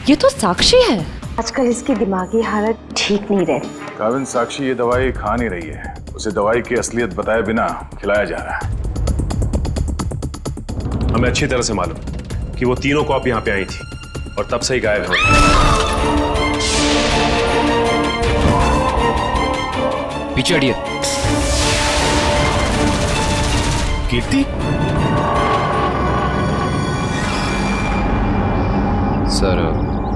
ये तो साक्षी है। आजकल इसकी दिमागी हालत ठीक नहीं रहती। काविन, साक्षी ये दवाई खा नहीं रही है। उसे दवाई की असलियत बताए बिना खिलाया जा रहा है। हमें अच्छी तरह से मालूम कि वो तीनों कॉप यहाँ पे आई थी और तब से ही गायब है। पीछे हटिए। कीर्ति? सर,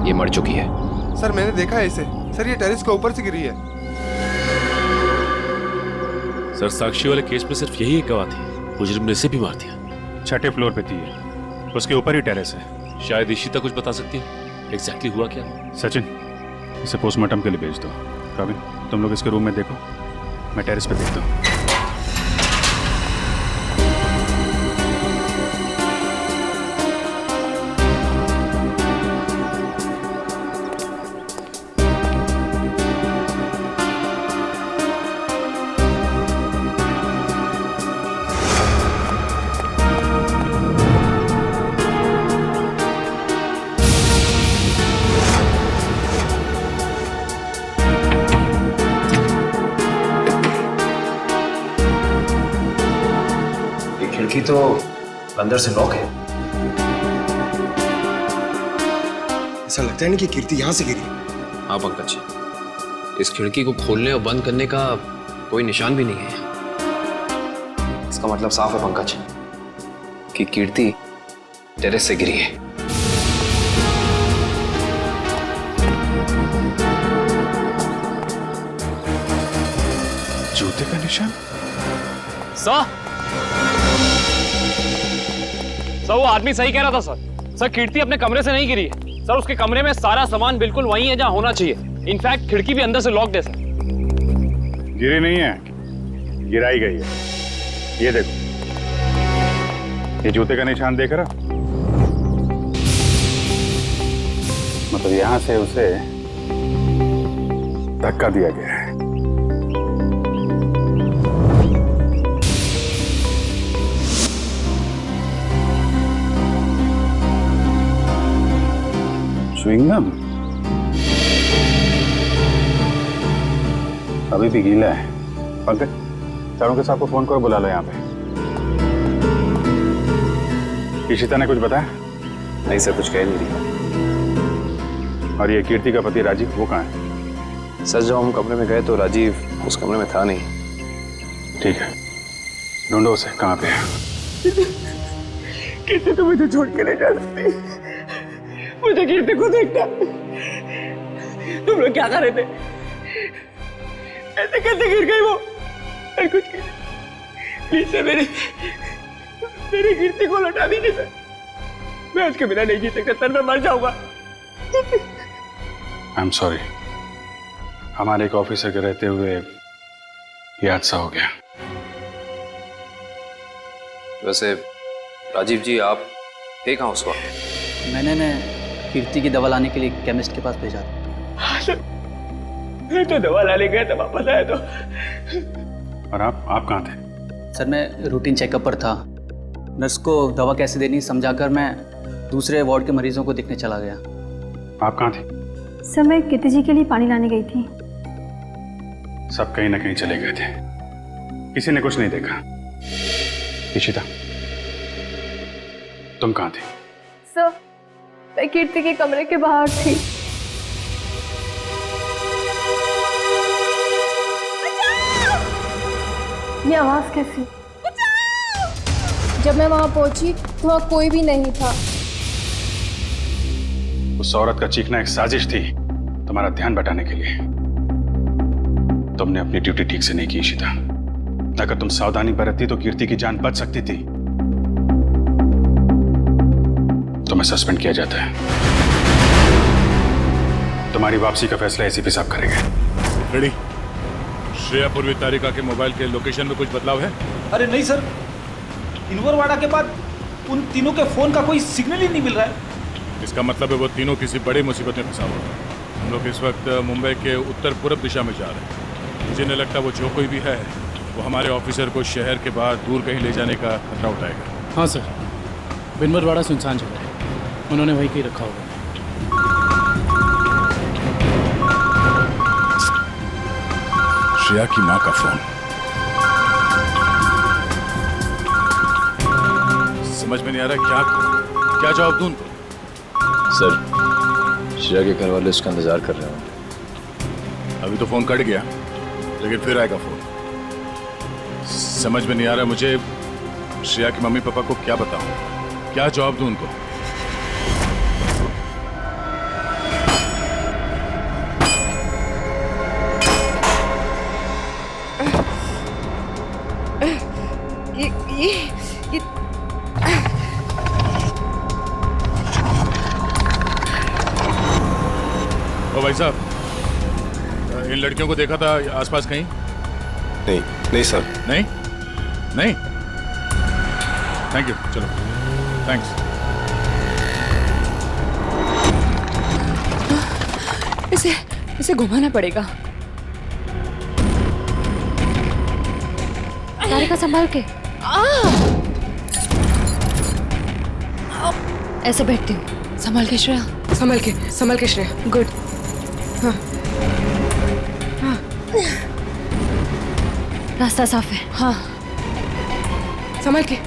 ये मर चुकी है। सर मैंने देखा है इसे। सर ये टेरेस के ऊपर से गिरी है। सर, साक्षी वाले केस में सिर्फ यही एक गवाह थी। मुजरिम ने इसे भी मार दिया। 6ठे फ्लोर पे थी ये। उसके ऊपर ही टेरेस है। शायद इशिता कुछ बता सकती है एग्जैक्टली हुआ क्या। सचिन, इसे पोस्टमार्टम के लिए भेज दो। काविन, तुम लोग इसके रूम में देखो, मैं टेरेस पे देखता हूँ। खिड़की तो अंदर से लॉक है। ऐसा लगता है नहीं कि कीर्ति यहाँ से गिरी। हाँ पंकज, इस खिड़की को खोलने और बंद करने का कोई निशान भी नहीं है। इसका मतलब साफ है पंकज कि कीर्ति टेरेस से गिरी है। जूते का निशान? सर, वो आदमी सही कह रहा था सर। सर, कीर्ति अपने कमरे से नहीं गिरी है सर। उसके कमरे में सारा सामान बिल्कुल वही है जहां होना चाहिए। इनफैक्ट खिड़की भी अंदर से लॉक्ड है सर। गिरी नहीं है, गिराई गई है। ये देखो, ये जूते का निशान देख रहा? मतलब यहां से उसे धक्का दिया गया है। च्युइंगम अभी भी गीला है। पंकज, चारों के साथ को फोन करो, बुला लो यहाँ पे। इशिता ने कुछ बताया? नहीं सर, कुछ कह नहीं रही। और ये कीर्ति का पति राजीव, वो कहाँ है? सर, जब हम कमरे में गए तो राजीव उस कमरे में था नहीं। ठीक है, ढूंढो उसे, कहाँ पे है? कीर्ति तो मुझे छोड़ के नहीं जा सकती। मुझे कीर्ति को देखना। तुम लोग क्या कर रहे थे? ऐसे कैसे गिर गई वो? और कुछ प्लीज सर, मेरी कीर्ति को लौटा दीजिए सर। मैं उसके बिना नहीं जी सकता सर, मैं मर जाऊंगा। आई एम सॉरी, हमारे एक ऑफिसर के रहते हुए ये हादसा हो गया। वैसे राजीव जी, आप थे कहाँ उस वक्त? मैंने कीर्ति की दवा लाने के लिए केमिस्ट के पास भेजा था। हाँ सर, मैं तो दवा लाने गया था, वापस आया तो। और आप कहाँ थे? सर, मैं रूटीन चेकअप पर था। नर्स को दवा कैसे देनी समझाकर मैं दूसरे वार्ड के मरीजों को देखने चला गया। आप कहाँ थे? सर, मैं कीर्ति जी के लिए पानी लाने गई थी। सब कहीं ना कहीं चले गए थे, किसी ने कुछ नहीं देखा। इशिता, तुम कहाँ थी? सर, मैं कीर्ति के कमरे के बाहर थी। ये आवाज कैसी? जब मैं वहां पहुंची तो वहां कोई भी नहीं था। उस औरत का चीखना एक साजिश थी, तुम्हारा ध्यान बटाने के लिए। तुमने अपनी ड्यूटी ठीक से नहीं की इशिता। अगर तुम सावधानी बरतती तो कीर्ति की जान बच सकती थी। तुम्हें सस्पेंड किया जाता है। तुम्हारी वापसी का फैसला एसीपी साहब करेंगे। रेडी? श्रेया पूर्वी तारिका के मोबाइल के लोकेशन में कुछ बदलाव है? अरे नहीं सर, इनवरवाड़ा के बाद उन तीनों के फोन का कोई सिग्नल ही नहीं मिल रहा है। इसका मतलब है वो तीनों किसी बड़ी मुसीबत में फंसा हुआ है। हम लोग इस वक्त मुंबई के उत्तर पूर्व दिशा में जा रहे हैं। मुझे नहीं लगता वो जो कोई भी है वो हमारे ऑफिसर को शहर के बाहर दूर कहीं ले जाने का खतरा उठाएगा। हाँ सर, बिनवरवाड़ा सुनसान जगह है, उन्होंने वहीं कहीं रखा होगा। श्रेया की माँ का फोन। समझ में नहीं आ रहा क्या करूं, क्या जवाब दूं उनको? सर, श्रेया के घर वाले उसका इंतजार कर रहे हैं। अभी तो फोन कट गया, लेकिन फिर आएगा फोन। समझ में नहीं आ रहा मुझे श्रेया के मम्मी पापा को क्या बताऊं, क्या जवाब दूं उनको? ओ भाई साहब, इन लड़कियों को देखा था आसपास कहीं? नहीं नहीं सर। नहीं नहीं, थैंक यू, चलो थैंक्स। इसे घुमाना पड़ेगा। तारिका संभाल के। ऐसे बैठती हूँ। संभाल के श्रेया। संभाल के श्रेया। गुड। हाँ। हाँ। रास्ता साफ है। हाँ। संभाल के।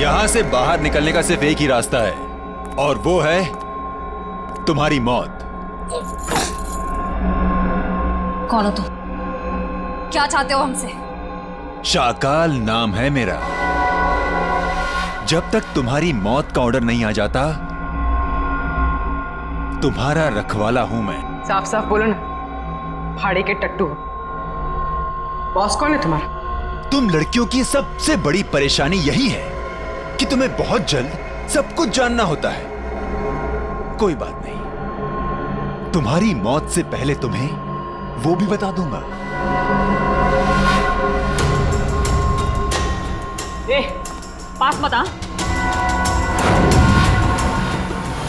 यहां से बाहर निकलने का सिर्फ एक ही रास्ता है, और वो है तुम्हारी मौत। कौन हो तुम? क्या चाहते हो हमसे? शाकाल नाम है मेरा। जब तक तुम्हारी मौत का ऑर्डर नहीं आ जाता, तुम्हारा रखवाला हूं मैं। साफ साफ बोलो ना, भाड़े के टट्टू। बॉस कौन है तुम्हारा? तुम लड़कियों की सबसे बड़ी परेशानी यही है कि तुम्हें बहुत जल्द सब कुछ जानना होता है। कोई बात नहीं, तुम्हारी मौत से पहले तुम्हें वो भी बता दूंगा। ए, पास मत आ।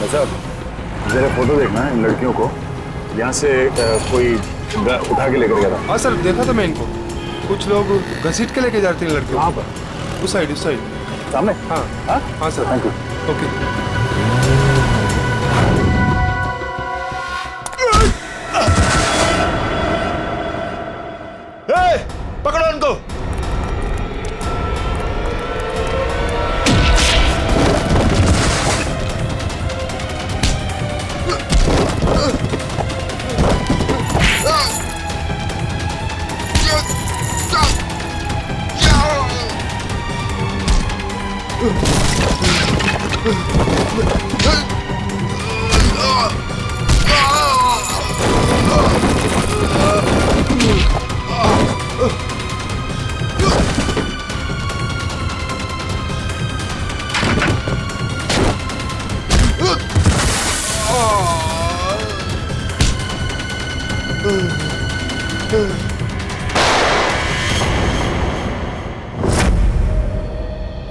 साहब, जरा फोटो देखना है इन लड़कियों को। यहाँ से कोई उठा के लेकर गया था। हाँ सर, देखा था मैं इनको। कुछ लोग घसीट के लेके जाते हैं लड़कियों। कहाँ पर? उस साइड सामने। हाँ हाँ सर। Thank you. ओके। पकड़ो उनको।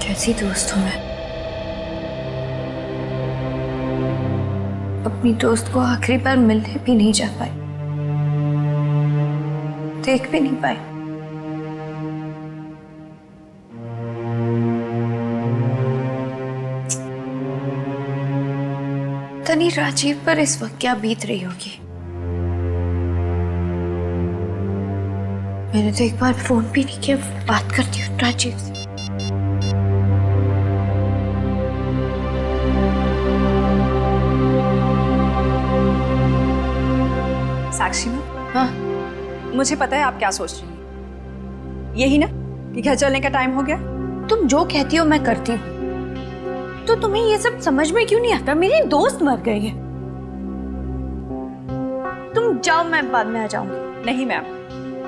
कैसी दोस्त हूँ मैं? अपनी दोस्त को आखिरी बार मिलने भी नहीं जा पाई, देख भी नहीं पाई। तनी राजीव पर इस वक्त क्या बीत रही होगी। मैंने तो एक बार फोन भी नहीं किया। बात करती हूँ राजीव से। साक्षी में? हाँ, मुझे पता है आप क्या सोच रही हैं। यही ना कि घर चलने का टाइम हो गया। तुम जो कहती हो मैं करती हूँ, तो तुम्हें ये सब समझ में क्यों नहीं आता? मेरी दोस्त मर गई है। तुम जाओ, मैं बाद में आ जाऊंगी। नहीं मैम,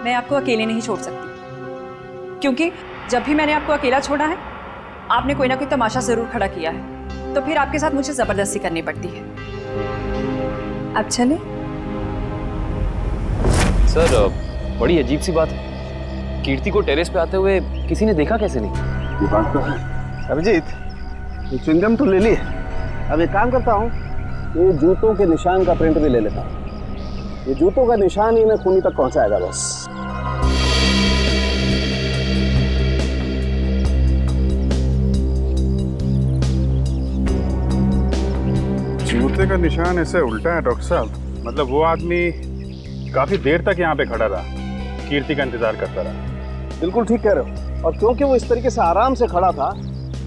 मैं आपको अकेले नहीं छोड़ सकती, क्योंकि जब भी मैंने आपको अकेला छोड़ा है, आपने कोई ना कोई तमाशा जरूर खड़ा किया है, तो फिर आपके साथ मुझे जबरदस्ती करनी पड़ती है। अब चले। सर, बड़ी अजीब सी बात है, कीर्ति को टेरेस पे आते हुए किसी ने देखा कैसे नहीं? ये बात तो है। अभिजीत, ये च्युइंगम तो ले ली। अब एक काम करता हूँ, ये जूतों के निशान का प्रिंट भी ले लेता हूँ। ये जूतों का निशान ही मैं खूनी तक पहुंचाएगा बस। जूते का निशान ऐसे उल्टा है डॉक्टर साहब, मतलब वो आदमी काफी देर तक यहाँ पे खड़ा रहा, कीर्ति का इंतजार करता रहा। बिल्कुल ठीक कह रहे हो, और क्योंकि वो इस तरीके से आराम से खड़ा था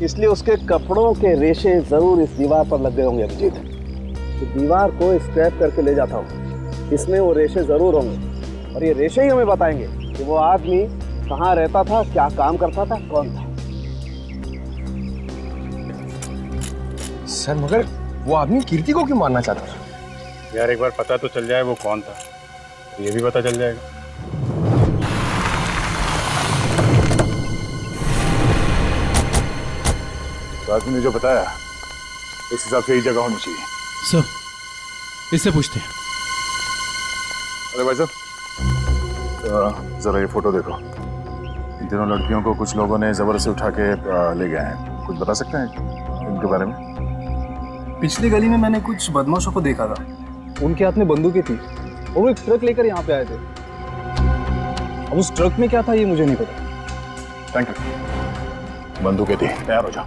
इसलिए उसके कपड़ों के रेशे जरूर इस दीवार पर लग गए होंगे अभिजीत। तो दीवार को स्क्रैप करके ले जाता हूँ, इसमें वो रेशे जरूर होंगे, और ये रेशे ही हमें बताएंगे कि वो आदमी कहाँ रहता था, क्या काम करता था, कौन था। सर मगर वो आदमी कीर्ति को क्यों मारना चाहता था? यार एक बार पता तो चल जाए वो कौन था, ये भी पता चल जाएगा। तो आदमी ने जो बताया उस हिसाब से ही जगह होनी चाहिए। सर इससे पूछते हैं। अरे भाई साहब, जरा ये फोटो देखो। इन तीनों लड़कियों को कुछ लोगों ने जबरदस्ती उठा के ले गए हैं। कुछ बता सकते हैं इनके बारे में? पिछली गली में मैंने कुछ बदमाशों को देखा था, उनके हाथ में बंदूकें थी और वो एक ट्रक लेकर यहाँ पे आए थे। अब उस ट्रक में क्या था ये मुझे नहीं पता। Thank you. बंदूकें थी, तैयार हो जाओ।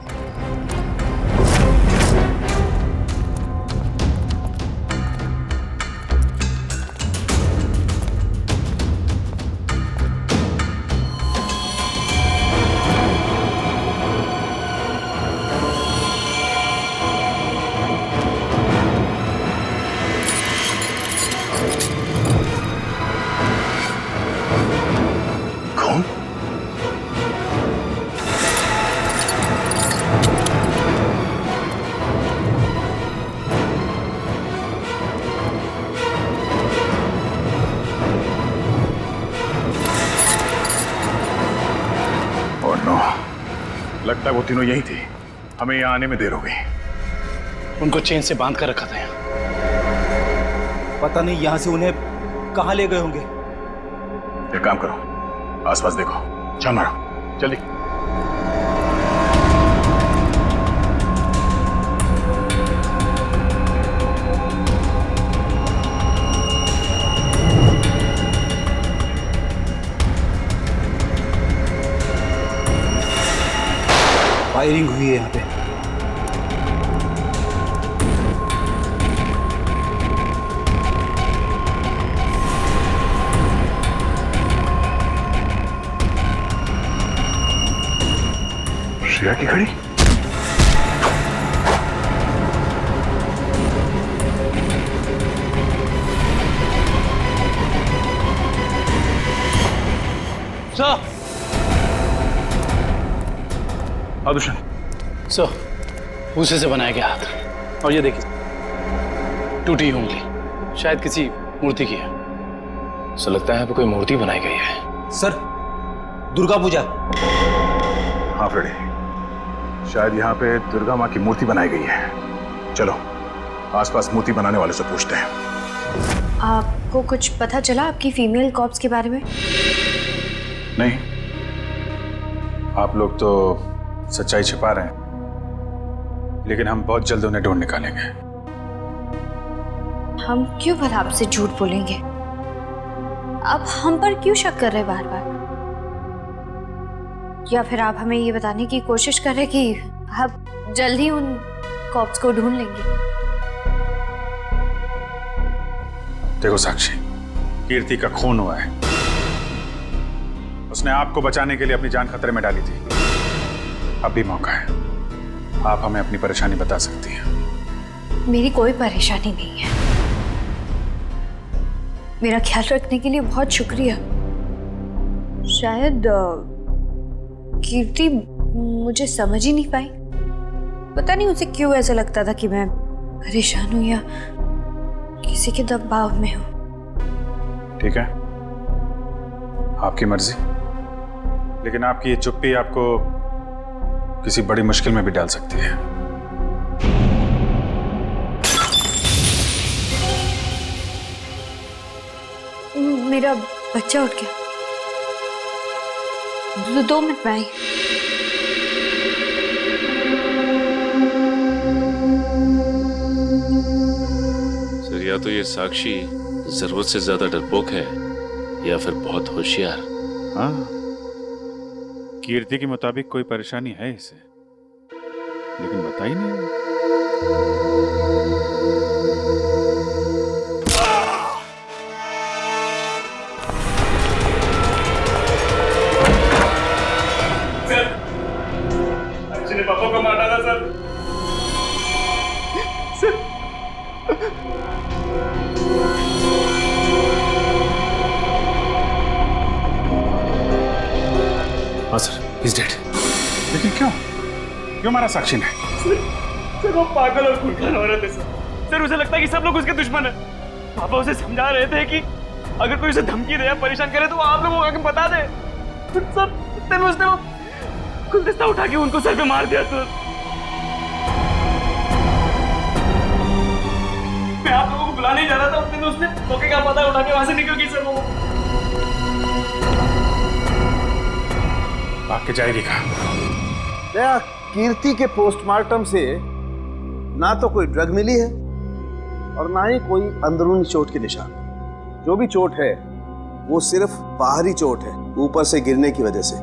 लगता है वो तीनों यही थे, हमें यहाँ आने में देर हो गई। उनको चेन से बांध कर रखा था यहाँ, पता नहीं यहाँ से उन्हें कहाँ ले गए होंगे। एक काम करो, आसपास देखो, छान मारो जल्दी। फायरिंग हुई है यहाँ पे। श्रेया की घड़ी? सर, आदुषन सर, भूसे से बनाया गया हाथ, और ये देखिए टूटी उंगली, शायद किसी मूर्ति की है। सो लगता है यहाँ पे कोई मूर्ति बनाई गई है। सर, दुर्गा पूजा। हाँ फ्रेडी, शायद यहाँ पे दुर्गा माँ की मूर्ति बनाई गई है। चलो आसपास मूर्ति बनाने वाले से पूछते हैं। आपको कुछ पता चला आपकी फीमेल कॉप्स के बारे में? नहीं, आप लोग तो सच्चाई छिपा रहे हैं, लेकिन हम बहुत जल्द उन्हें ढूंढ निकालेंगे। हम क्यों भला आपसे झूठ बोलेंगे? आप हम पर क्यों शक कर रहे बार बार? या फिर आप हमें ये बताने की कोशिश कर रहे कि आप जल्द ही उन कॉप्स को ढूंढ लेंगे? देखो साक्षी, कीर्ति का खून हुआ है, उसने आपको बचाने के लिए अपनी जान खतरे में डाली थी। अब भी मौका है, आप हमें अपनी परेशानी बता सकती हैं। मेरी कोई परेशानी नहीं है। मेरा ख्याल रखने के लिए बहुत शुक्रिया। शायद कीर्ति मुझे समझ ही नहीं पाई। पता नहीं उसे क्यों ऐसा लगता था कि मैं परेशान हूं या किसी के दबाव में हूं। ठीक है, आपकी मर्जी, लेकिन आपकी ये चुप्पी आपको किसी बड़ी मुश्किल में भी डाल सकती है। मेरा बच्चा उठ गया। 2 मिनट में आई। सर, या तो ये साक्षी जरूरत से ज्यादा डरपोक है या फिर बहुत होशियार। हाँ, कीर्ति के मुताबिक कोई परेशानी है इसे, लेकिन बता ही नहीं। ने पापा को मार डाला सर। हाँ सर, he's dead। लेकिन क्यों मारा साक्षी ने? सर वो पागल और खूंखार औरत है सर। उसे लगता है कि सब लोग उसके दुश्मन हैं। पापा उसे समझा रहे थे कि अगर कोई उसे धमकी दे या परेशान करे तो वो आप लोगों को आके बता दे। सर तब उसने वो गुलदस्ता उठा के उनको सर पे मार दिया सर। मैं आप लोगों को बुलाने ही जा रहा था, उस दिन उसने मौके का पता उठा के वहां से निकल गई सर। वो भाग के जाएगी कहाँ? कीर्ति के पोस्टमार्टम से ना तो कोई ड्रग मिली है और ना ही कोई अंदरूनी चोट के निशान। जो भी चोट है वो सिर्फ बाहरी चोट है, ऊपर से गिरने की वजह से,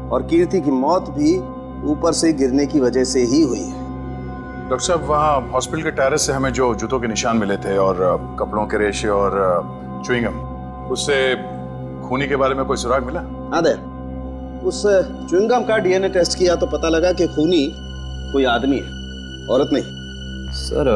और कीर्ति की मौत भी ऊपर से गिरने की वजह से ही हुई है। डॉक्टर साहब, वहाँ हॉस्पिटल के टेरेस से हमें जो जूतों के निशान मिले थे और कपड़ों के रेशे और च्युइंगम, उससे खूनी के बारे में कोई सुराग मिला? हाँ दे, उस च्युइंगम का डीएनए टेस्ट किया तो पता लगा कि खूनी कोई आदमी है, औरत नहीं। सर,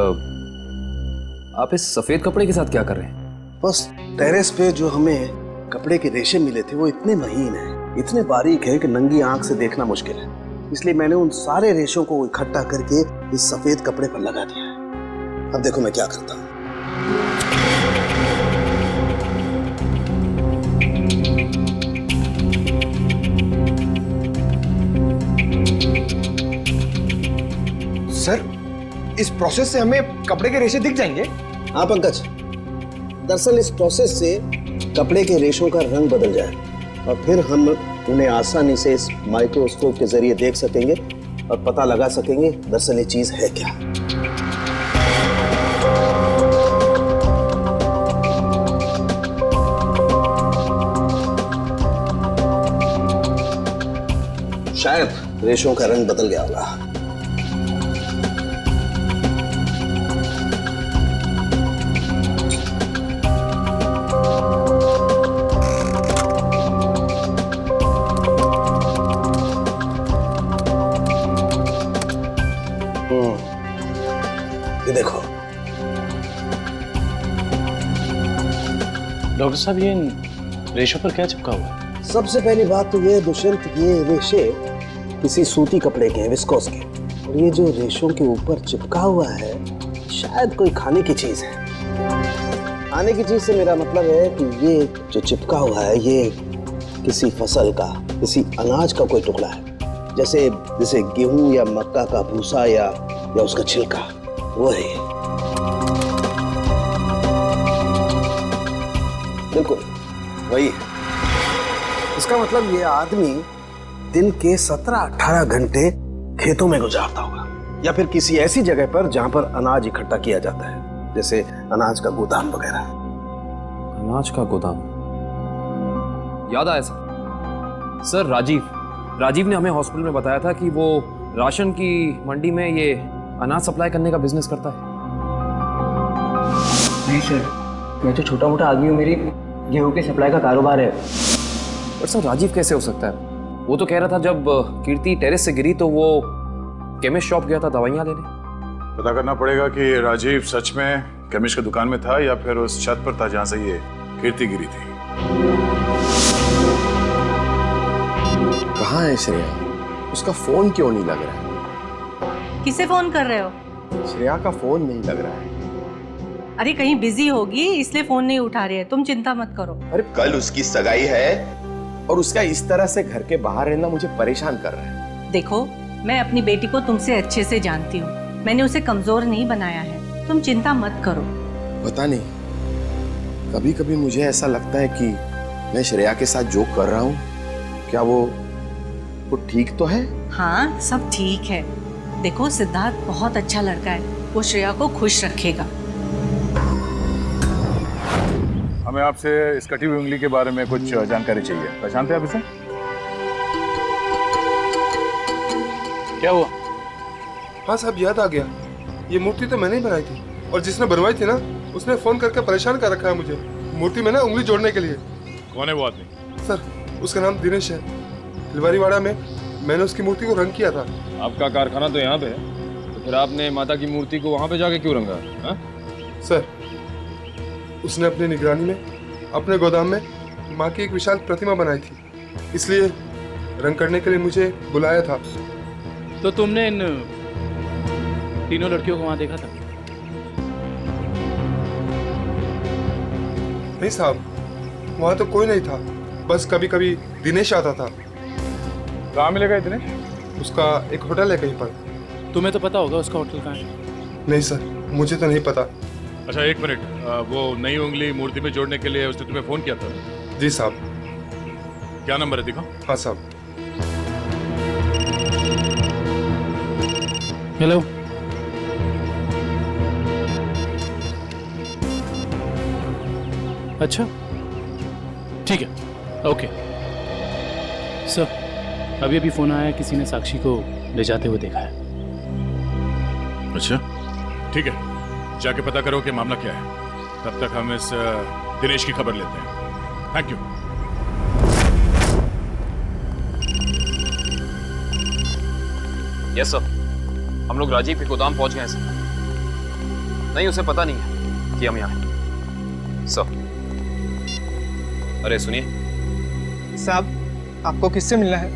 आप इस सफेद कपड़े के साथ क्या कर रहे हैं? बस टेरेस पे जो हमें कपड़े के रेशे मिले थे वो इतने महीन हैं, इतने बारीक है कि नंगी आंख से देखना मुश्किल है। इसलिए मैंने उन सारे रेशों को इकट्ठा करके इस सफेद कपड़े पर लगा दिया है। अब देखो मैं क्या करता हूँ। सर, इस प्रोसेस से हमें कपड़े के रेशे दिख जाएंगे? हाँ पंकज, दरअसल इस प्रोसेस से कपड़े के रेशों का रंग बदल जाए और फिर हम उन्हें आसानी से इस माइक्रोस्कोप के जरिए देख सकेंगे और पता लगा सकेंगे दरअसल ये चीज है क्या। शायद रेशों का रंग बदल गया होगा। ये देखो डॉक्टर साहब, ये रेशों पर क्या चिपका हुआ है? सबसे पहली बात तो ये दुष्यंत, ये रेशे किसी सूती कपड़े के हैं, विस्कोस के, और ये जो रेशों के ऊपर चिपका हुआ है शायद कोई खाने की चीज है। खाने की चीज से मेरा मतलब है कि ये जो चिपका हुआ है ये किसी फसल का, किसी अनाज का कोई टुकड़ा है, जैसे गेहूं या मक्का का भूसा या उसका छिलका, वो है ये। बिल्कुल वही है। इसका मतलब ये आदमी दिन के 17-18 घंटे खेतों में गुजारता होगा या फिर किसी ऐसी जगह पर जहां पर अनाज इकट्ठा किया जाता है, जैसे अनाज का गोदाम वगैरह। अनाज का गोदाम, याद आया सर, राजीव ने हमें हॉस्पिटल में बताया था कि वो राशन की मंडी में ये अनाज सप्लाई करने का बिजनेस करता है। नहीं सर, मैं तो छोटा मोटा आदमी हूँ, मेरी गेहूं के सप्लाई का कारोबार है। पर सर, राजीव कैसे हो सकता है? वो तो कह रहा था जब कीर्ति टेरेस से गिरी तो वो केमिस्ट शॉप गया था दवाइयाँ लेने। पता करना पड़ेगा कि राजीव सच में केमिस्ट की दुकान में था या फिर उस छत पर था जहां से ये कीर्ति गिरी थी। कहाँ है श्रेया? उसका फोन क्यों नहीं लग रहा है? किसे फोन कर रहे हो? श्रेया का फोन नहीं लग रहा है। अरे कहीं बिजी होगी इसलिए फोन नहीं उठा रही है, तुम चिंता मत करो। अरे कल उसकी सगाई है और उसका इस तरह से घर के बाहर रहना मुझे परेशान कर रहा है। देखो, मैं अपनी बेटी को तुमसे अच्छे से जानती हूँ, मैंने उसे कमजोर नहीं बनाया है, तुम चिंता मत करो। पता नहीं, कभी कभी मुझे ऐसा लगता है कि मैं श्रेया के साथ जो कर रहा हूँ क्या वो ठीक तो है? हाँ, सब ठीक है। देखो, सिद्धार्थ बहुत अच्छा लड़का है, वो श्रेया को खुश रखेगा। हमें आपसे इस कटी हुई उंगली के बारे में कुछ जानकारी चाहिए। पहचानते हैं आप इसे? क्या हुआ? हाँ साहब, याद आ गया। ये मूर्ति तो मैंने ही बनाई थी, और जिसने बनवाई थी ना उसने फोन करके परेशान कर रखा है मुझे मूर्ति में ना उंगली जोड़ने के लिए। कौन है वो आदमी? सर, उसका नाम दिनेश है। फुलवारीवाड़ा में मैंने उसकी मूर्ति को रंग किया था। आपका कारखाना तो यहाँ पे है, तो फिर आपने माता की मूर्ति को वहाँ पे जाके क्यों रंगा? हा? सर, उसने अपनी निगरानी में अपने गोदाम में माँ की एक विशाल प्रतिमा बनाई थी, इसलिए रंग करने के लिए मुझे बुलाया था। तो तुमने इन तीनों लड़कियों को वहाँ देखा था? नहीं साहब, वहाँ तो कोई नहीं था, बस कभी कभी दिनेश आता था। कहाँ मिलेगा दिनेश? उसका एक होटल है कहीं पर। तुम्हें तो पता होगा उसका होटल कहाँ है? नहीं सर, मुझे तो नहीं पता। अच्छा एक मिनट, वो नई उंगली मूर्ति में जोड़ने के लिए उसने तुम्हें फोन किया था? जी साहब। क्या नंबर है, दिखाओ। हाँ साहब। हेलो, अच्छा ठीक है, ओके सर। अभी अभी फोन आया, किसी ने साक्षी को ले जाते हुए देखा है। अच्छा ठीक है, जाके पता करो कि मामला क्या है। तब तक हम इस दिनेश की खबर लेते हैं। Thank you. यस सर, हम लोग राजीव के गोदाम पहुंच गए हैं सर। नहीं, उसे पता नहीं है कि हम यहाँ हैं सर। अरे सुनिए साहब, आपको किससे मिलना है?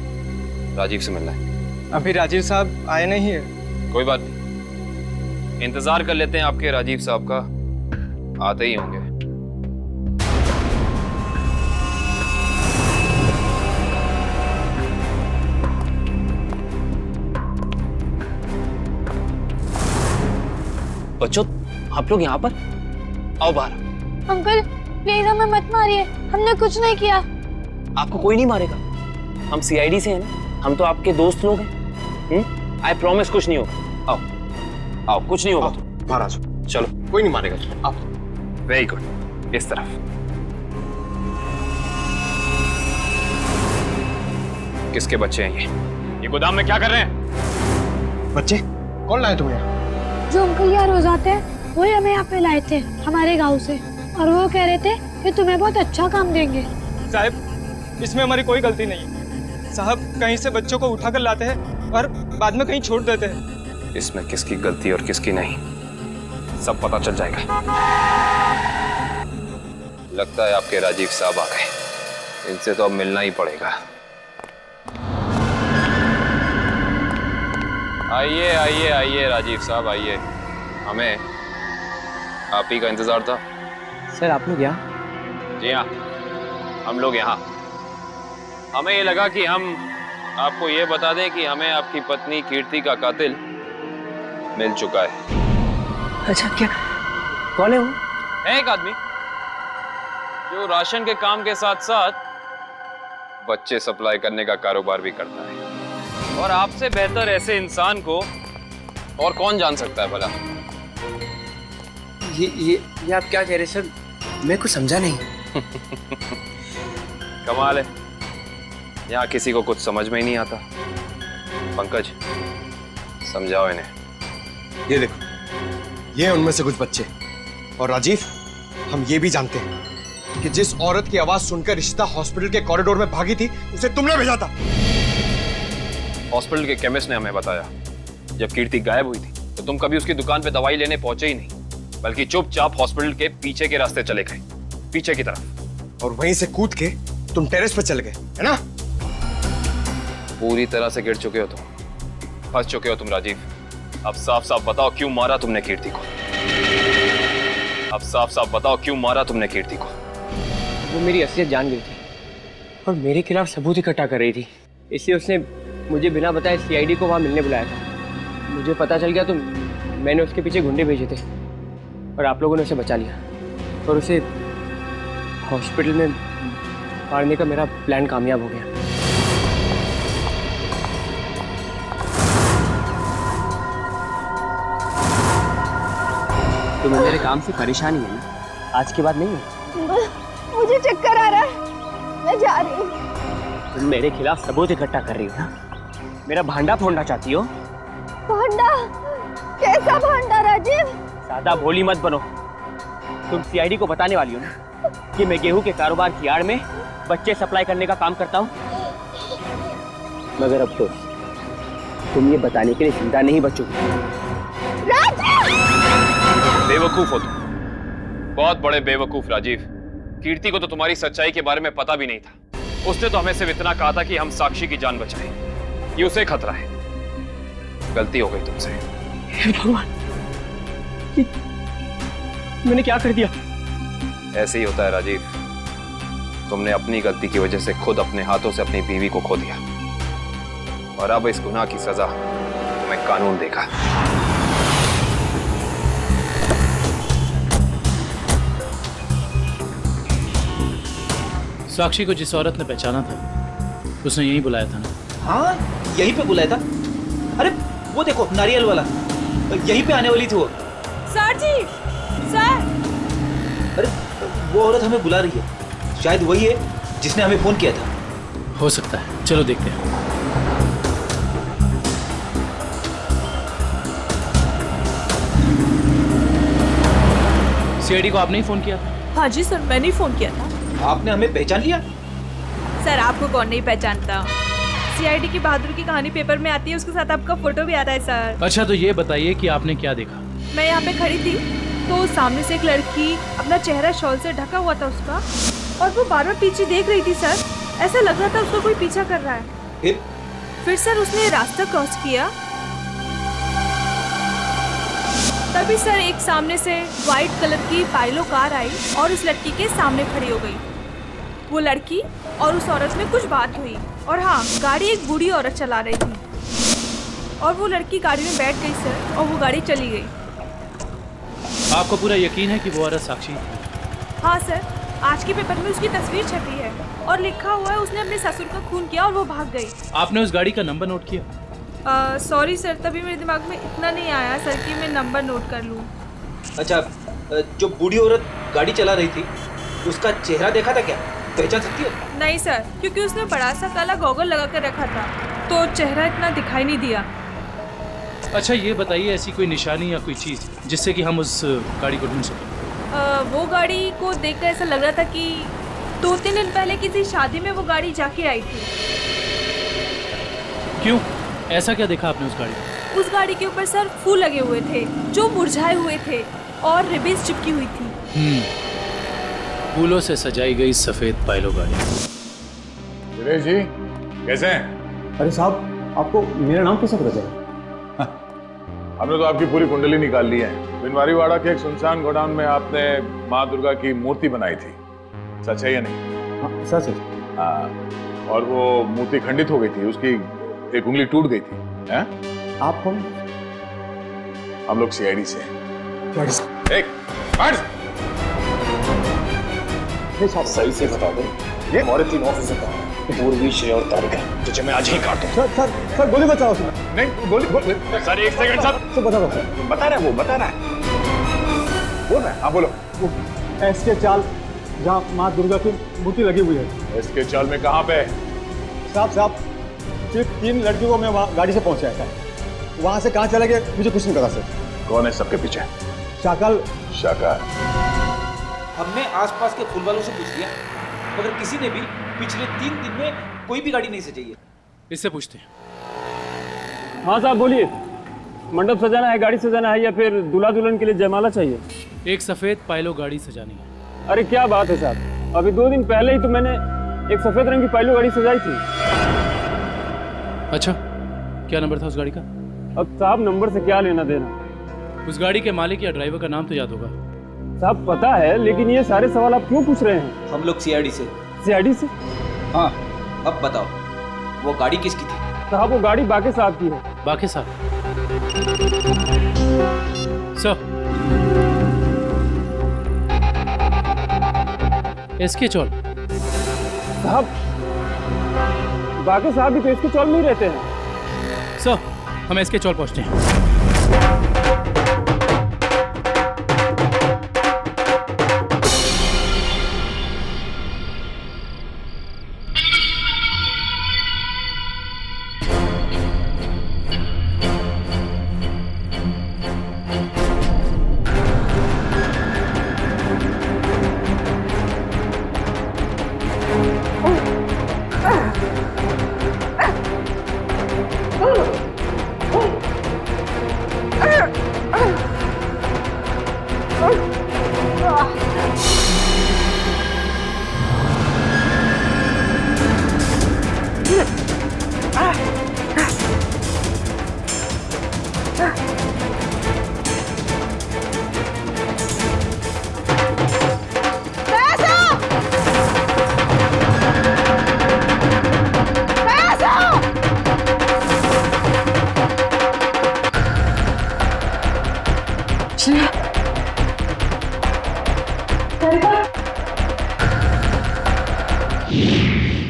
राजीव से मिलना है। अभी राजीव साहब आए नहीं है। कोई बात नहीं, इंतजार कर लेते हैं आपके राजीव साहब का, आते ही होंगे। बच्चों, आप लोग यहाँ पर आओ बाहर। अंकल प्लीज हमें मत मारिए, हमने कुछ नहीं किया। आपको कोई नहीं मारेगा, हम सीआईडी से हैं ना, हम तो आपके दोस्त लोग हैं। आई प्रॉमिस कुछ नहीं होगा। आओ आओ, कुछ नहीं होगा। बाहर आ जाओ, चलो, कोई नहीं मारेगा। आओ, वेरी गुड, इस तरफ। किसके बच्चे हैं ये गोदाम में क्या कर रहे हैं? बच्चे कौन लाए तुम्हें यहाँ? जो अंकल यहाँ रोज आते हैं वही हमें यहाँ पे लाए थे हमारे गांव से, और वो कह रहे थे कि तुम्हें बहुत अच्छा काम देंगे। साहब, इसमें हमारी कोई गलती नहीं है। साहब कहीं से बच्चों को उठा कर लाते हैं और बाद में कहीं छोड़ देते हैं। इसमें किसकी गलती और किसकी नहीं, सब पता चल जाएगा। लगता है आपके राजीव साहब आ गए, इनसे तो अब मिलना ही पड़ेगा। आइए आइए आइए राजीव साहब, आइए। हमें आप ही का इंतजार था। सर आप लोग यहाँ? जी हाँ, हम लोग यहाँ। हमें ये लगा कि हम आपको ये बता दें कि हमें आपकी पत्नी कीर्ति का कातिल मिल चुका है। अच्छा, क्या कौन है वो? है एक आदमी जो राशन के काम के साथ साथ बच्चे सप्लाई करने का कारोबार भी करता है, और आपसे बेहतर ऐसे इंसान को और कौन जान सकता है भला? ये आप क्या कह रहे सर? मैं कुछ समझा नहीं। कमाल है, यहाँ किसी को कुछ समझ में ही नहीं आता। पंकज, समझाओ इन्हें। ये देखो, ये हैं उनमें से कुछ बच्चे। और राजीव, हम ये भी जानते हैं कि जिस औरत की आवाज सुनकर रिश्ता हॉस्पिटल के कॉरिडोर में भागी थी, उसे तुमने भेजा था। हॉस्पिटल के केमिस्ट ने हमें बताया, जब कीर्ति गायब हुई थी तो तुम कभी उसकी दुकान पे दवाई लेने पहुंचे ही नहीं, बल्कि चुपचाप हॉस्पिटल के पीछे के रास्ते चले गए, पीछे की तरफ। और वहीं से कूद के तुम टेरेस पर चले गए, है ना? पूरी तरह से गिर चुके हो तुम, फंस चुके हो तुम राजीव। अब साफ साफ बताओ क्यों मारा तुमने कीर्ति को? अब साफ साफ बताओ क्यों मारा तुमने कीर्ति को? वो मेरी असलियत जान गई थी और मेरे खिलाफ सबूत इकट्ठा कर रही थी, इसलिए उसने मुझे बिना बताए सीआईडी को वहाँ मिलने बुलाया था। मुझे पता चल गया तो मैंने उसके पीछे गुंडे भेजे थे और आप लोगों ने उसे बचा लिया और उसे हॉस्पिटल में मारने का मेरा प्लान कामयाब हो गया। तुम्हें मेरे काम से परेशानी है ना? आज के बाद नहीं है? मुझे चक्कर आ रहा है, मैं जा रही हूँ। तुम मेरे खिलाफ सबूत इकट्ठा कर रही हो ना? मेरा भांडा फोड़ना चाहती हो? भांडा? कैसा भांडा राजीव? ज्यादा भोली मत बनो। तुम सीआईडी को बताने वाली हो ना कि मैं गेहूं के कारोबार की आड़ में बच्चे सप्लाई करने का काम करता हूँ? मगर अब तो तुम ये बताने के लिए जिंदा नहीं बचोगे। बेवकूफ हो तुम, बहुत बड़े बेवकूफ राजीव। कीर्ति को तो तुम्हारी सच्चाई के बारे में पता भी नहीं था। उसने तो हमें सिर्फ इतना कहा था कि हम साक्षी की जान बचाएं। ये उसे खतरा है। गलती हो गई तुमसे। भगवान, मैंने क्या कर दिया? ऐसे ही होता है राजीव। तुमने अपनी गलती की वजह से खुद अपने हाथों से अपनी बीवी को खो दिया, और अब इस गुनाह की सजा तुम्हें कानून देगा। साक्षी को जिस औरत ने पहचाना था उसने यहीं बुलाया था ना? हाँ, यहीं पे बुलाया था। अरे वो देखो, नारियल वाला, यहीं पे आने वाली थी वो। सर जी, सर। अरे वो औरत हमें बुला रही है, शायद वही है जिसने हमें फोन किया था। हो सकता है, चलो देखते हैं। सीआईडी को आपने ही फोन किया था? हाँ जी सर, मैंने ही फोन किया था। आपने हमें पहचान लिया? सर आपको कौन नहीं पहचानता? सीआईडी की बहादुर की कहानी पेपर में आती है, उसके साथ आपका फोटो भी आता है सर। अच्छा, तो ये बताइए कि आपने क्या देखा? मैं यहाँ पे खड़ी थी तो सामने से एक लड़की, अपना चेहरा शॉल से ढका हुआ था उसका, और वो बार बार पीछे देख रही थी सर। ऐसा लग रहा था उसको कोई पीछा कर रहा है। फिर सर उसने रास्ता क्रॉस किया, तभी सर एक सामने से व्हाइट कलर की पाइलो कार आई और उस लड़की के सामने खड़ी हो गई। वो लड़की और उस औरत में कुछ बात हुई, और हाँ, गाड़ी एक बूढ़ी औरत चला रही थी, और वो लड़की गाड़ी में बैठ गई सर, और वो गाड़ी चली गई। आपको पूरा यकीन है कि वो औरत साक्षी? हाँ सर, आज के पेपर में उसकी तस्वीर छपी है और लिखा हुआ है उसने अपने ससुर का खून किया और वो भाग गई। आपने उस गाड़ी का नंबर नोट किया? सॉरी सर, तभी मेरे दिमाग में इतना नहीं आया सर कि मैं नंबर नोट कर लूँ। अच्छा, जो बूढ़ी औरत गाड़ी चला रही थी उसका चेहरा देखा था क्या? पहचान सकती हो? नहीं सर, क्योंकि उसने बड़ा सा काला गॉगल लगा कर रखा था, तो चेहरा इतना दिखाई नहीं दिया। अच्छा, ये बताइए ऐसी कोई निशानी या कोई चीज़ जिससे कि हम उस गाड़ी को ढूंढ सकें? वो गाड़ी को देखकर ऐसा लग रहा था कि 2-3 दिन पहले किसी शादी में वो गाड़ी जाके आई थी। क्यों? ऐसा क्या देखा आपने उस गाड़ी में? उस गाड़ी के ऊपर सर फूल लगे हुए थे जो मुरझाए हुए थे और रिबन्स चिपकी हुई थी। फूलों से सजाई गई सफेद पाइलो गाड़ी। दिनेश जी, कैसे हैं? अरे साहब, आपको मेरा नाम कैसे पता चला? हमने तो आपकी पूरी कुंडली निकाल ली है। बिनवारीवाड़ा के एक सुनसान गोडाउन में आपने माँ दुर्गा की मूर्ति बनाई थी, सच है या नहीं? हाँ, सच है। हाँ, और वो मूर्ति खंडित हो गई थी, उसकी एक उंगली टूट गई थी। हैं? आप कौन? हम लोग सीआईडी से हैं। सही से बता दो, ये हमारे 3 ऑफिसर का पूर्वी, श्रेय और तारिका, तुझे मैं आज ही काटूं। सर गोली बचाओ। नहीं, गोली सर, एक सेकंड सर। बता दो सर। बता रहा है वो, बता रहा है। बोल रहा है, हाँ बोलो। एसके चाल जहाँ माँ दुर्गा की मूर्ति लगी हुई है। एसके चाल में कहाँ पे? साहब, सिर्फ 3 लड़कियों को मैं वहाँ गाड़ी से पहुँचाया था, वहाँ से कहाँ चले गए मुझे कुछ नहीं पता सर। कौन है सबके पीछे? शाकल। हमने आसपास के फूल वालों से पूछ लिया, मगर किसी ने भी पिछले 3 दिन में कोई भी गाड़ी नहीं सजाई है। इससे पूछते हैं। हाँ साहब बोलिए, मंडप सजाना है, गाड़ी सजाना है, या फिर दूल्हा दुल्हन के लिए जयमाला चाहिए? एक सफेद पाइलो गाड़ी सजानी है। अरे क्या बात है साहब, अभी 2 दिन पहले ही तो मैंने एक सफेद रंग की पाइलो गाड़ी सजाई थी। अच्छा, क्या नंबर था उस गाड़ी का? अब साहब नंबर से क्या लेना देना? उस गाड़ी के मालिक या ड्राइवर का नाम तो याद होगा? साहब पता है, लेकिन ये सारे सवाल आप क्यों पूछ रहे हैं? हम लोग सीआईडी से। सीआईडी से? हाँ, अब बताओ वो गाड़ी किसकी थी? साहब वो गाड़ी बाके साहब की है। बाके साहब? सर, एसके चौल, साहब, बाकी साहब भी तो इसके चौल में ही रहते हैं। सर, हम इसके चौल पहुंचते हैं।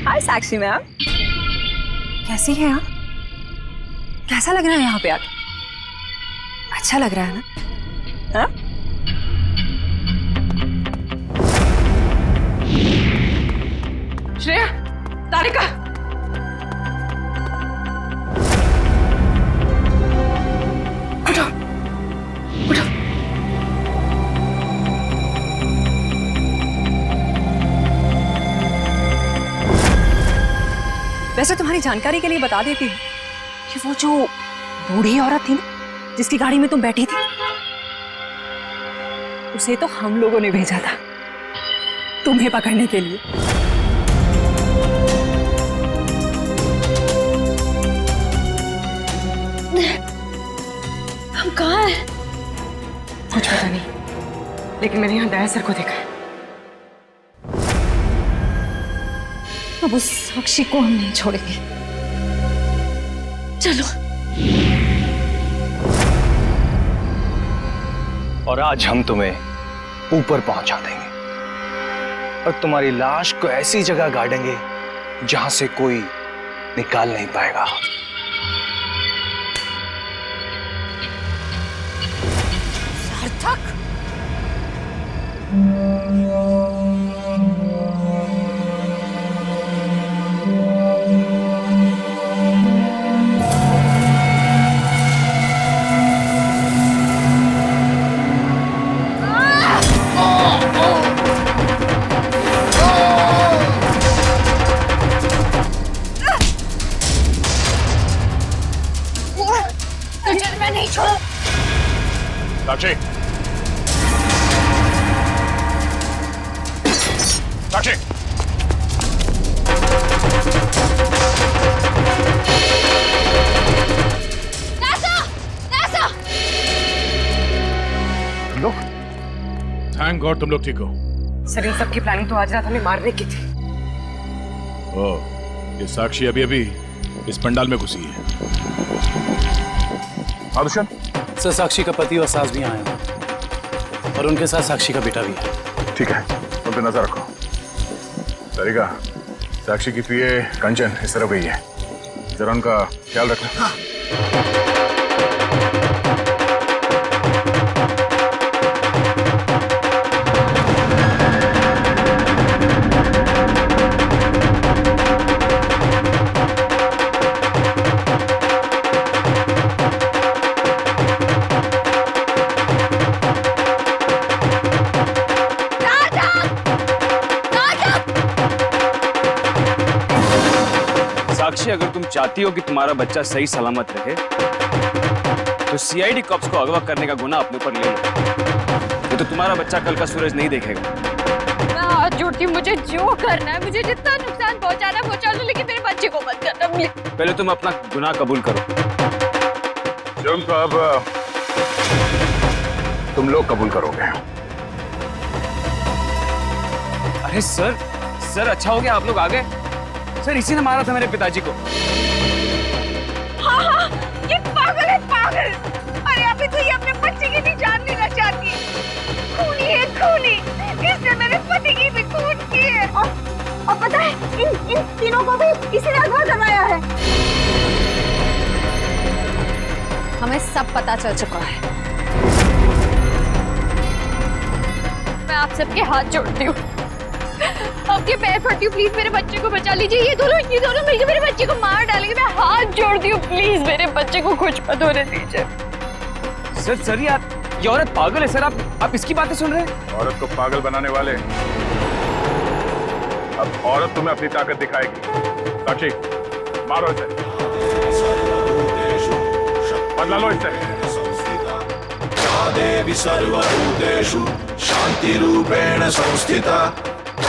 हाय साक्षी मैम, कैसी है आप? कैसा लग रहा है यहाँ पे आके? अच्छा लग रहा है ना? हाँ? श्रेया, तारिका, उठो, उठो। वैसे तुम्हारी जानकारी के लिए बता देती हूँ कि वो जो बूढ़ी औरत थी ना, जिसकी गाड़ी में तुम बैठी थी, उसे तो हम लोगों ने भेजा था तुम्हें पकड़ने के लिए। हम कहाँ हैं? कुछ पता नहीं, लेकिन मैंने यहाँ दया सर को देखा है। अब उस साक्षी को हम नहीं छोड़ेंगे। चलो। और आज हम तुम्हें ऊपर पहुंचा देंगे और तुम्हारी लाश को ऐसी जगह गाड़ेंगे जहां से कोई निकाल नहीं पाएगा। सार्थक, मैं नहीं छोड़। साक्षी, साक्षी, तुम लोग? थैंक गॉड तुम लोग ठीक हो। सर, इन सब की प्लानिंग तो आज रात हमें मारने की थी। ओह, ये साक्षी अभी अभी इस पंडाल में घुसी है। आदुशन? सर, साक्षी का पति और सास भी आए हैं और उनके साथ साक्षी का बेटा भी है। ठीक है, उन पे नजर रखो। तारिका, साक्षी की पीए कंचन इस तरफ गई है, जरा उनका ख्याल रखना। हाँ। साक्षी, अगर तुम चाहती हो कि तुम्हारा बच्चा सही सलामत रहे तो सीआईडी कॉप्स को अगवा करने का गुनाह अपने ऊपर ले लो। ये तो तुम्हारा बच्चा कल का सूरज नहीं देखेगा। मैं हाथ जोड़ती हूँ, मुझे जो करना है, मुझे जितना नुकसान पहुंचाना पहुंचा लो, लेकिन मेरे बच्चे को मत करना प्लीज। पहले तुम अपना गुनाह कबूल करो। जुर्म तो अब तुम लोग कबूल करोगे। अरे सर, अच्छा हो गया आप लोग आ गए। सर, इसी ने मारा था मेरे पिताजी को। हाँ, ये पागल है, पागल। अरे अभी तो ये अपने बच्चे की भी जान लेना चाहती है। खूनी है, खूनी। इसने मेरे पति की भी खून की है। और पता है इन तीनों को भी इसी ने अगवा करवाया है। हमें सब पता चल चुका है। मैं आप सबके हाथ जोड़ती हूँ, आपके पैर पड़ती हूँ, प्लीज मेरे बच्चे को बचा लीजिए। ये दोनों मिलकर मेरे बच्चे को मार डालेंगे। मैं हाथ जोड़ती हूँ, प्लीज मेरे बच्चे को कुछ मत होने दीजिए। सर ये औरत पागल है सर। आप इसकी बातें सुन रहे हैं? औरत को पागल बनाने वाले अब औरत तुम्हें अपनी ताकत दिखाएगी। साक्षी मारो इसे, बदला लो इससे। देवी सर्वभूतेषु शांति रूपेण संस्थिता।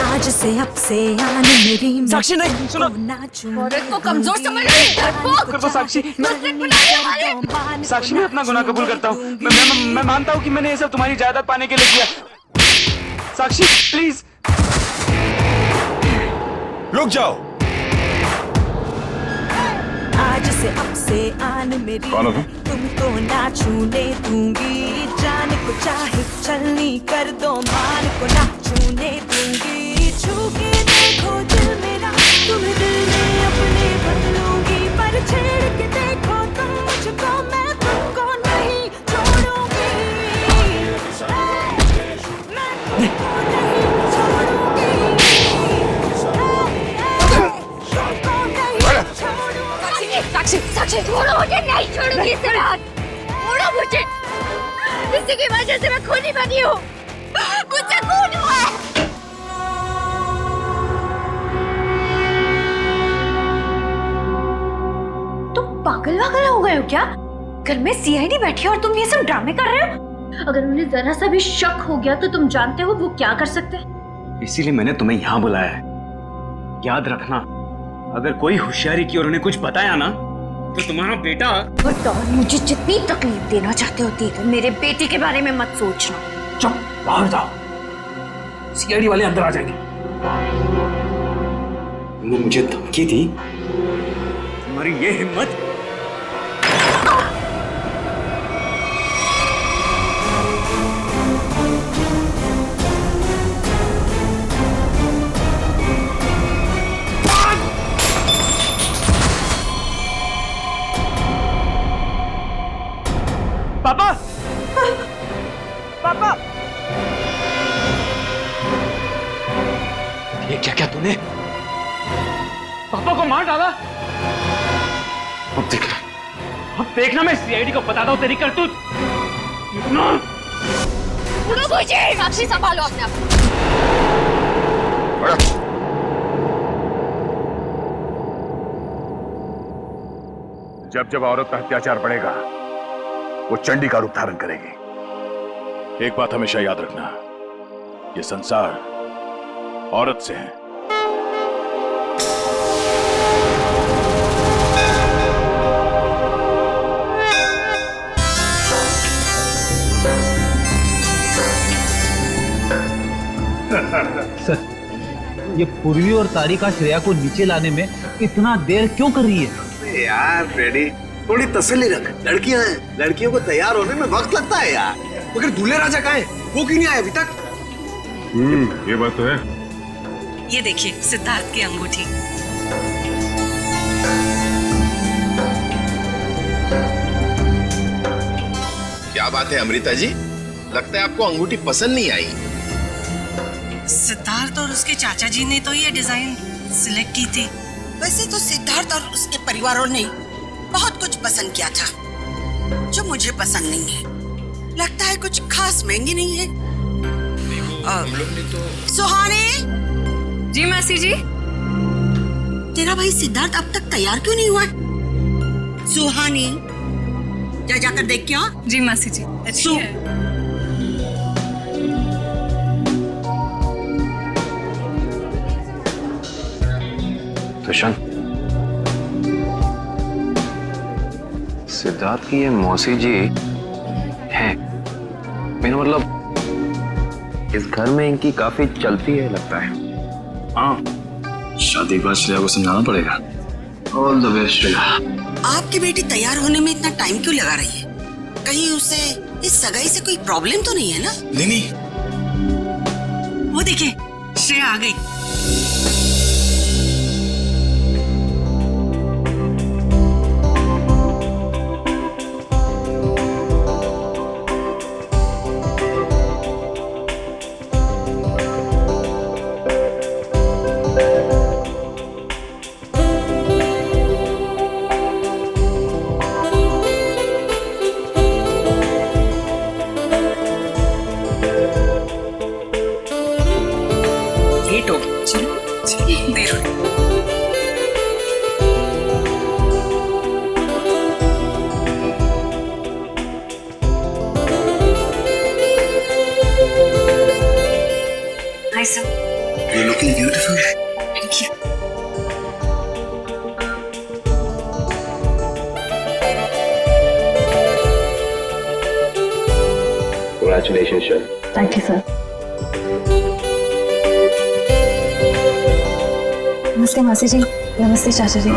आज से अब से आने मेरी साक्षी नहीं सुनो, औरत को कमजोर समझ रही तो साक्षी साक्षी मैं अपना गुनाह कबूल करता हूँ। मैं मानता हूँ कि मैंने ये सब तुम्हारी जायदाद पाने के लिए किया। साक्षी प्लीज रुक जाओ। आज से अब से आन मेरी तुमको ना छूने दूंगी। जान को चाहे चलनी कर दो, मान को ना छूने दूंगी। छू के देखो दिल मेरा, तुम्हें दिल में अपने बदलूंगी। पर छेड़ के देखो तुम मुझको, मैं तुमको नहीं छोड़ूंगी। साक्षी छोड़ो मुझे, नहीं छोड़ूंगी इसे बात। छोड़ो मुझे, इसी की वजह से मैं खूनी बनी हूँ। मुझसे खून हुआ है। तुम पागल हो गए हो क्या? घर में सीआईडी बैठी है और तुम ये सब ड्रामे कर रहे हो। अगर उन्हें जरा सा भी शक हो गया तो तुम जानते हो वो क्या कर सकते हैं। इसीलिए मैंने तुम्हें यहाँ बुलाया है। याद रखना, अगर कोई होशियारी की और उन्हें कुछ बताया ना तो तुम्हारा बेटा। और मुझे जितनी तकलीफ देना चाहते हो तो मेरे बेटे के बारे में मत सोचना। चुप, बाहर जाओ, सीआईडी वाले अंदर आ जाएंगे। तुमने मुझे धमकी दी, तुम्हारी ये हिम्मत। पापा पापा ये क्या तूने? पापा को मार डाला। अब देखना मैं सीआईडी को बताता हूँ तेरी करतूत। साक्षी संभालो अपने आप। जब औरत पर अत्याचार बढ़ेगा वो चंडी का रूप धारण करेगी। एक बात हमेशा याद रखना, ये संसार औरत से है। सर, ये पूर्वी और तारिका श्रेया को नीचे लाने में इतना देर क्यों कर रही है? यार फ्रेडी, थोड़ी तसल्ली रख। लड़कियां हैं, लड़कियों को तैयार होने में वक्त लगता है यार। मगर दूल्हे राजा कहाँ है? वो क्यों नहीं आए अभी तक? ये बात तो है। ये देखिए सिद्धार्थ की अंगूठी। क्या बात है अमृता जी, लगता है आपको अंगूठी पसंद नहीं आई। सिद्धार्थ और उसके चाचा जी ने तो ये डिजाइन सिलेक्ट की थी। वैसे तो सिद्धार्थ और उसके परिवारों ने बहुत कुछ पसंद किया था जो मुझे पसंद नहीं है। लगता है कुछ खास महंगी नहीं है। सुहानी। जी मासी जी। तेरा भाई सिद्धार्थ अब तक तैयार क्यों नहीं हुआ? सुहानी, जाकर देख क्या? जी मासी जी। दुष्यंत, सिद्धार्थ की ये मौसी जी हैं। मेरा मतलब इस घर में इनकी काफी चलती है लगता है। हाँ, शादी के बाद श्रेया को समझाना पड़ेगा। All the best Shreya. आपकी बेटी तैयार होने में इतना टाइम क्यों लगा रही है? कहीं उसे इस सगाई से कोई प्रॉब्लम तो नहीं है ना? नहीं। वो देखिए श्रेया आ गई। देर हो रही। Hi, sir. You're looking beautiful. Thank you. Congratulations, sir. Thank you, sir. नमस्ते मासी जी, नमस्ते चाचा जी।